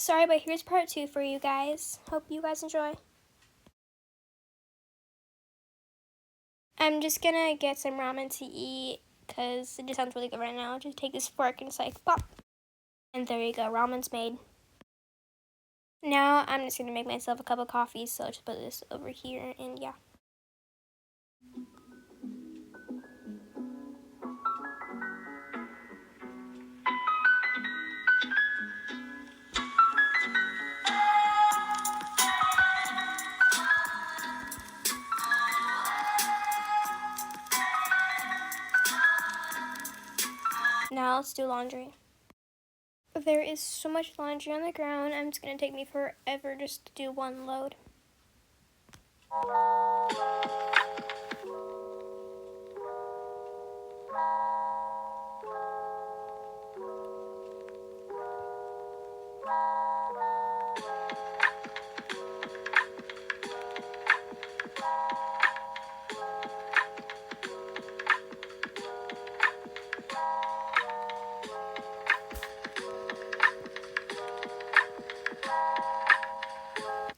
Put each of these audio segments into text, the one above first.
Sorry, but here's part 2 for you guys. Hope you guys enjoy. I'm just gonna get some ramen to eat because it just sounds really good right now. Just take this fork and just like pop. And there you go, ramen's made. Now I'm just gonna make myself a cup of coffee, so I'll just put this over here and yeah. Now let's do laundry. There is so much laundry on the ground, it's gonna take me forever just to do one load.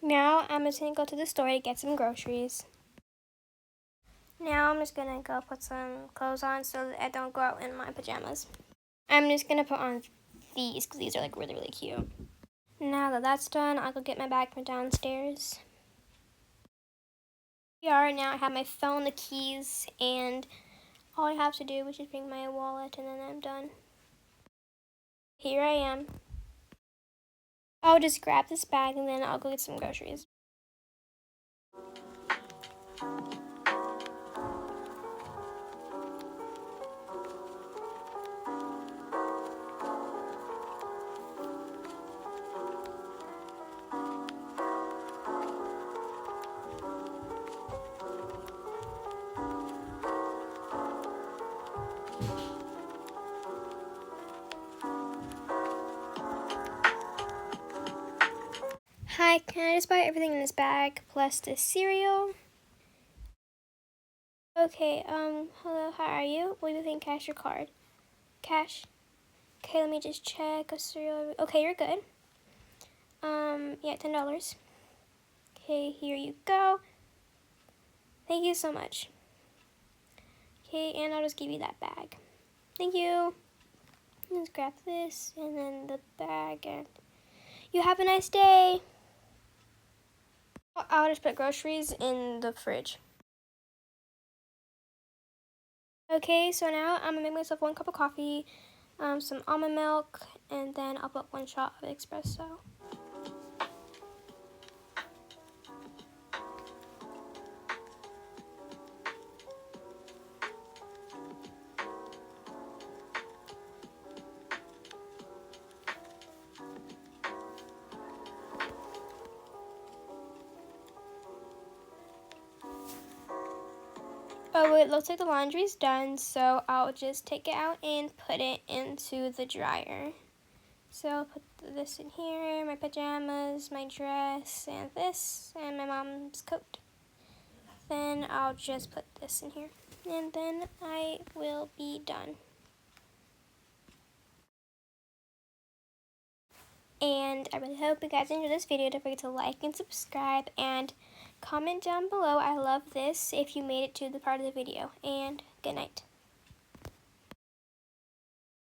Now I'm just gonna go to the store to get some groceries. Now I'm just gonna go put some clothes on so that I don't go out in my pajamas. I'm just gonna put on these because these are like really, really cute. Now that that's done, I'll go get my bag from downstairs. Here we are. Now I have my phone, the keys, and all I have to do is just bring my wallet and then I'm done. Here I am. I'll just grab this bag and then I'll go get some groceries. Hi, can I just buy everything in this bag plus the cereal? Okay, hello, how are you? What do you think, cash or card? Cash? Okay, let me just check a cereal. Okay, you're good. Yeah, $10. Okay, here you go. Thank you so much. Okay, and I'll just give you that bag. Thank you. Let's grab this and then the bag, and you have a nice day. I'll just put groceries in the fridge. Okay, so now I'm gonna make myself 1 cup of coffee, some almond milk, and then I'll put 1 shot of espresso. Oh, it looks like the laundry's done, so I'll just take it out and put it into the dryer. So I'll put this in here, my pajamas, my dress, and this, and my mom's coat. Then I'll just put this in here, and then I will be done. And I really hope you guys enjoyed this video. Don't forget to like and subscribe and comment down below I love this if you made it to the part of the video. And good night.